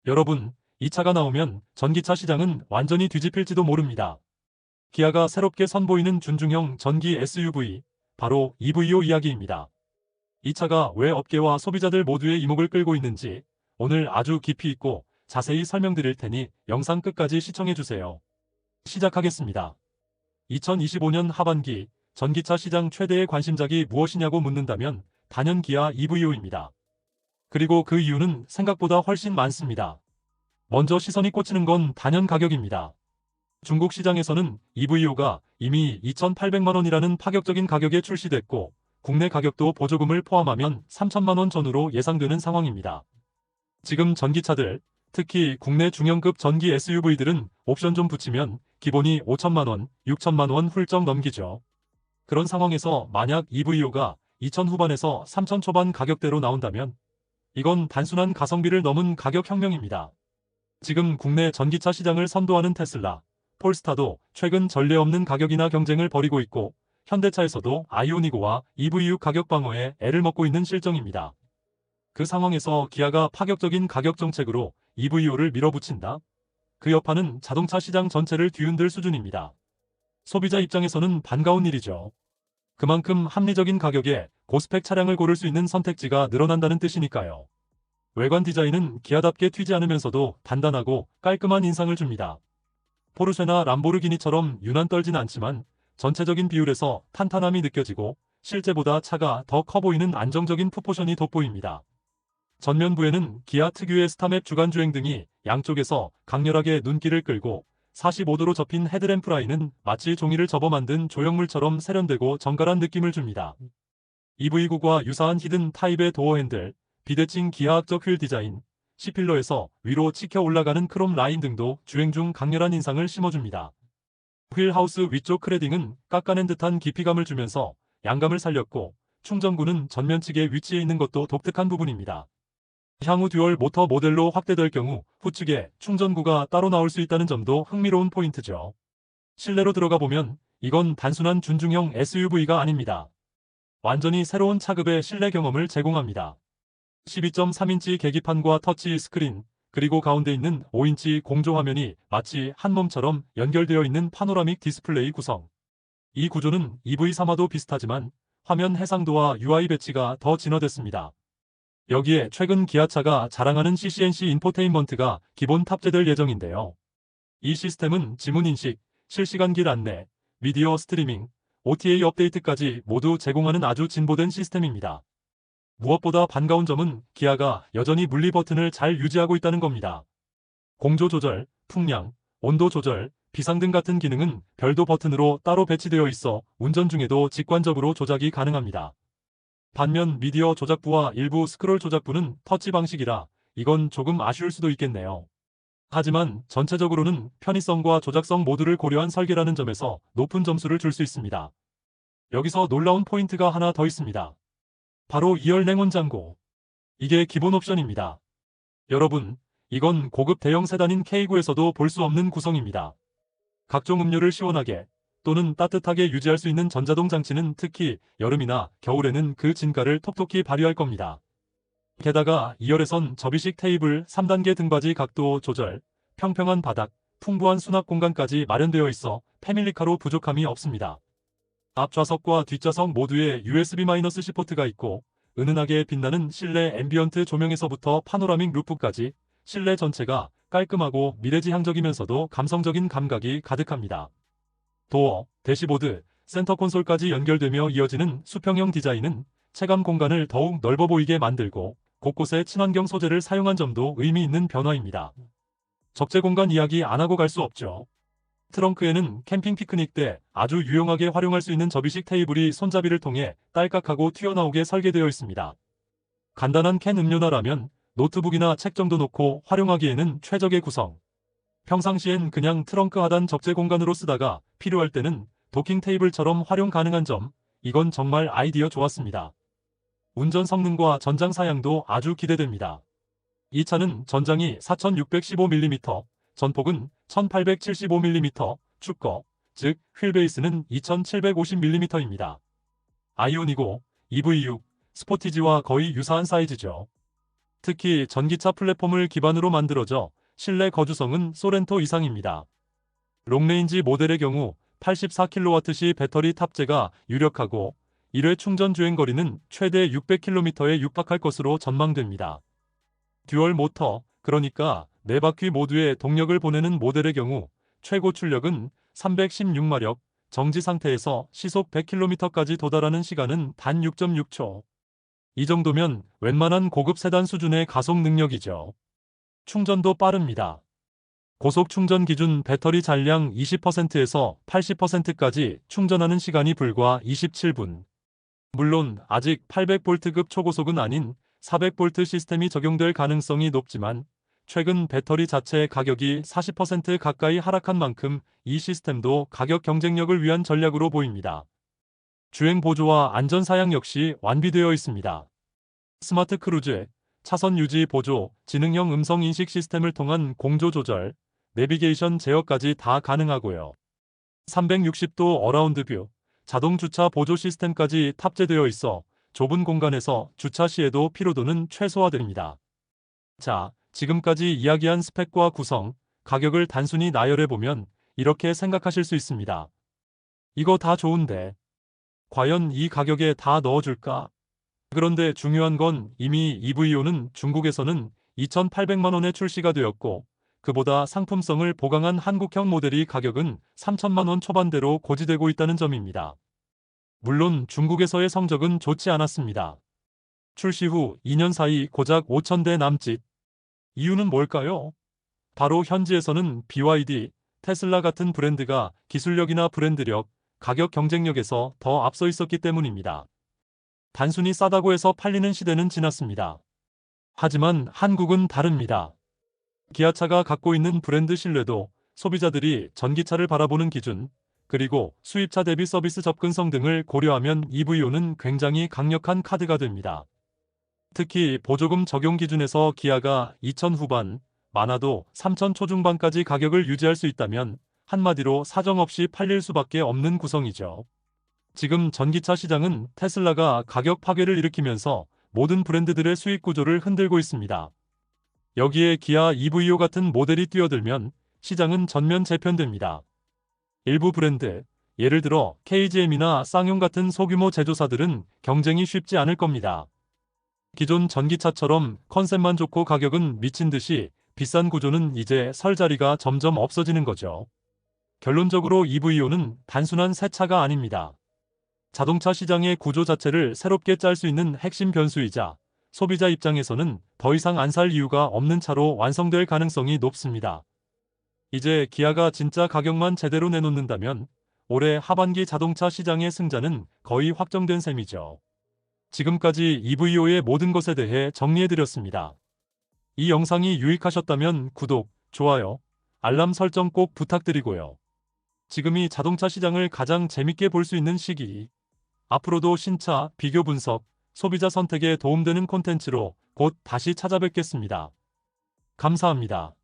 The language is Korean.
여러분, 이 차가 나오면 전기차 시장은 완전히 뒤집힐지도 모릅니다. 기아가 새롭게 선보이는 준중형 전기 SUV, 바로 EVO 이야기입니다. 이 차가 왜 업계와 소비자들 모두의 이목을 끌고 있는지 오늘 아주 깊이 있고 자세히 설명드릴 테니 영상 끝까지 시청해주세요. 시작하겠습니다. 2025년 하반기 전기차 시장 최대의 관심작이 무엇이냐고 묻는다면 단연 기아 EVO입니다. 그리고 그 이유는 생각보다 훨씬 많습니다. 먼저 시선이 꽂히는 건 단연 가격입니다. 중국 시장에서는 EVO가 이미 2,800만 원이라는 파격적인 가격에 출시됐고 국내 가격도 보조금을 포함하면 3천만 원 전후로 예상되는 상황입니다. 지금 전기차들, 특히 국내 중형급 전기 SUV들은 옵션 좀 붙이면 기본이 5천만 원, 6천만 원 훌쩍 넘기죠. 그런 상황에서 만약 EVO가 2천 후반에서 3천 초반 가격대로 나온다면 이건 단순한 가성비를 넘은 가격 혁명입니다. 지금 국내 전기차 시장을 선도하는 테슬라, 폴스타도 최근 전례 없는 가격이나 경쟁을 벌이고 있고 현대차에서도 아이오닉5와 EV6 가격 방어에 애를 먹고 있는 실정입니다. 그 상황에서 기아가 파격적인 가격 정책으로 EVO를 밀어붙인다? 그 여파는 자동차 시장 전체를 뒤흔들 수준입니다. 소비자 입장에서는 반가운 일이죠. 그만큼 합리적인 가격에 고스펙 차량을 고를 수 있는 선택지가 늘어난다는 뜻이니까요. 외관 디자인은 기아답게 튀지 않으면서도 단단하고 깔끔한 인상을 줍니다. 포르쉐나 람보르기니처럼 유난 떨진 않지만 전체적인 비율에서 탄탄함이 느껴지고 실제보다 차가 더 커 보이는 안정적인 프포션이 돋보입니다. 전면부에는 기아 특유의 스타맵 주간주행 등이 양쪽에서 강렬하게 눈길을 끌고 45도로 접힌 헤드램프 라인은 마치 종이를 접어 만든 조형물처럼 세련되고 정갈한 느낌을 줍니다. EV9과 유사한 히든 타입의 도어 핸들, 비대칭 기하학적 휠 디자인, C필러에서 위로 치켜 올라가는 크롬 라인 등도 주행 중 강렬한 인상을 심어줍니다. 휠하우스 위쪽 크레딩은 깎아낸 듯한 깊이감을 주면서 양감을 살렸고 충전구는 전면 측에 위치해 있는 것도 독특한 부분입니다. 향후 듀얼 모터 모델로 확대될 경우 후측에 충전구가 따로 나올 수 있다는 점도 흥미로운 포인트죠. 실내로 들어가 보면 이건 단순한 준중형 SUV가 아닙니다. 완전히 새로운 차급의 실내 경험을 제공합니다. 12.3인치 계기판과 터치 스크린, 그리고 가운데 있는 5인치 공조 화면이 마치 한 몸처럼 연결되어 있는 파노라믹 디스플레이 구성. 이 구조는 EV3와도 비슷하지만 화면 해상도와 UI 배치가 더 진화됐습니다. 여기에 최근 기아차가 자랑하는 CCNC 인포테인먼트가 기본 탑재될 예정인데요. 이 시스템은 지문인식, 실시간 길 안내, 미디어 스트리밍, OTA 업데이트까지 모두 제공하는 아주 진보된 시스템입니다. 무엇보다 반가운 점은 기아가 여전히 물리 버튼을 잘 유지하고 있다는 겁니다. 공조 조절, 풍량, 온도 조절, 비상등 같은 기능은 별도 버튼으로 따로 배치되어 있어 운전 중에도 직관적으로 조작이 가능합니다. 반면 미디어 조작부와 일부 스크롤 조작부는 터치 방식이라 이건 조금 아쉬울 수도 있겠네요. 하지만 전체적으로는 편의성과 조작성 모두를 고려한 설계라는 점에서 높은 점수를 줄 수 있습니다. 여기서 놀라운 포인트가 하나 더 있습니다. 바로 2열 냉온장고. 이게 기본 옵션입니다. 여러분, 이건 고급 대형 세단인 K9에서도 볼 수 없는 구성입니다. 각종 음료를 시원하게 또는 따뜻하게 유지할 수 있는 전자동 장치는 특히 여름이나 겨울에는 그 진가를 톡톡히 발휘할 겁니다. 게다가 2열에선 접이식 테이블, 3단계 등받이 각도 조절, 평평한 바닥, 풍부한 수납 공간까지 마련되어 있어 패밀리카로 부족함이 없습니다. 앞 좌석과 뒷좌석 모두에 USB-C 포트가 있고 은은하게 빛나는 실내 앰비언트 조명에서부터 파노라믹 루프까지 실내 전체가 깔끔하고 미래지향적이면서도 감성적인 감각이 가득합니다. 도어, 대시보드, 센터 콘솔까지 연결되며 이어지는 수평형 디자인은 체감 공간을 더욱 넓어 보이게 만들고 곳곳에 친환경 소재를 사용한 점도 의미 있는 변화입니다. 적재 공간 이야기 안 하고 갈 수 없죠. 트렁크에는 캠핑 피크닉 때 아주 유용하게 활용할 수 있는 접이식 테이블이 손잡이를 통해 딸깍하고 튀어나오게 설계되어 있습니다. 간단한 캔 음료나 라면, 노트북이나 책 정도 놓고 활용하기에는 최적의 구성. 평상시엔 그냥 트렁크 하단 적재 공간으로 쓰다가 필요할 때는 도킹 테이블처럼 활용 가능한 점, 이건 정말 아이디어 좋았습니다. 운전 성능과 전장 사양도 아주 기대됩니다. 이 차는 전장이 4615mm, 전폭은 1875mm, 축거, 즉 휠베이스는 2750mm입니다. 아이오닉5, EV6, 스포티지와 거의 유사한 사이즈죠. 특히 전기차 플랫폼을 기반으로 만들어져 실내 거주성은 소렌토 이상입니다. 롱레인지 모델의 경우 84kW시 배터리 탑재가 유력하고 1회 충전 주행거리는 최대 600km에 육박할 것으로 전망됩니다. 듀얼 모터, 그러니까 4바퀴 모두의 동력을 보내는 모델의 경우 최고 출력은 316마력, 정지 상태에서 시속 100km까지 도달하는 시간은 단 6.6초. 이 정도면 웬만한 고급 세단 수준의 가속 능력이죠. 충전도 빠릅니다. 고속 충전 기준 배터리 잔량 20%에서 80%까지 충전하는 시간이 불과 27분. 물론 아직 800V급 초고속은 아닌 400V 시스템이 적용될 가능성이 높지만 최근 배터리 자체의 가격이 40% 가까이 하락한 만큼 이 시스템도 가격 경쟁력을 위한 전략으로 보입니다. 주행 보조와 안전 사양 역시 완비되어 있습니다. 스마트 크루즈, 차선 유지 보조, 지능형 음성 인식 시스템을 통한 공조 조절, 내비게이션 제어까지 다 가능하고요. 360도 어라운드 뷰, 자동 주차 보조 시스템까지 탑재되어 있어 좁은 공간에서 주차 시에도 피로도는 최소화됩니다. 자, 지금까지 이야기한 스펙과 구성, 가격을 단순히 나열해보면 이렇게 생각하실 수 있습니다. 이거 다 좋은데 과연 이 가격에 다 넣어줄까? 그런데 중요한 건 이미 EVO는 중국에서는 2,800만 원에 출시가 되었고 그보다 상품성을 보강한 한국형 모델이 가격은 3천만 원 초반대로 고지되고 있다는 점입니다. 물론 중국에서의 성적은 좋지 않았습니다. 출시 후 2년 사이 고작 5,000대 남짓. 이유는 뭘까요? 바로 현지에서는 BYD, 테슬라 같은 브랜드가 기술력이나 브랜드력, 가격 경쟁력에서 더 앞서 있었기 때문입니다. 단순히 싸다고 해서 팔리는 시대는 지났습니다. 하지만 한국은 다릅니다. 기아차가 갖고 있는 브랜드 신뢰도, 소비자들이 전기차를 바라보는 기준, 그리고 수입차 대비 서비스 접근성 등을 고려하면 EVO는 굉장히 강력한 카드가 됩니다. 특히 보조금 적용 기준에서 기아가 2천 후반, 많아도 3천 초중반까지 가격을 유지할 수 있다면 한마디로 사정없이 팔릴 수밖에 없는 구성이죠. 지금 전기차 시장은 테슬라가 가격 파괴를 일으키면서 모든 브랜드들의 수익 구조를 흔들고 있습니다. 여기에 기아 EVO 같은 모델이 뛰어들면 시장은 전면 재편됩니다. 일부 브랜드, 예를 들어 KGM이나 쌍용 같은 소규모 제조사들은 경쟁이 쉽지 않을 겁니다. 기존 전기차처럼 컨셉만 좋고 가격은 미친 듯이 비싼 구조는 이제 설 자리가 점점 없어지는 거죠. 결론적으로 EVO는 단순한 새 차가 아닙니다. 자동차 시장의 구조 자체를 새롭게 짤 수 있는 핵심 변수이자 소비자 입장에서는 더 이상 안 살 이유가 없는 차로 완성될 가능성이 높습니다. 이제 기아가 진짜 가격만 제대로 내놓는다면 올해 하반기 자동차 시장의 승자는 거의 확정된 셈이죠. 지금까지 EVO의 모든 것에 대해 정리해드렸습니다. 이 영상이 유익하셨다면 구독, 좋아요, 알람 설정 꼭 부탁드리고요. 지금이 자동차 시장을 가장 재밌게 볼 수 있는 시기. 앞으로도 신차, 비교 분석, 소비자 선택에 도움되는 콘텐츠로 곧 다시 찾아뵙겠습니다. 감사합니다.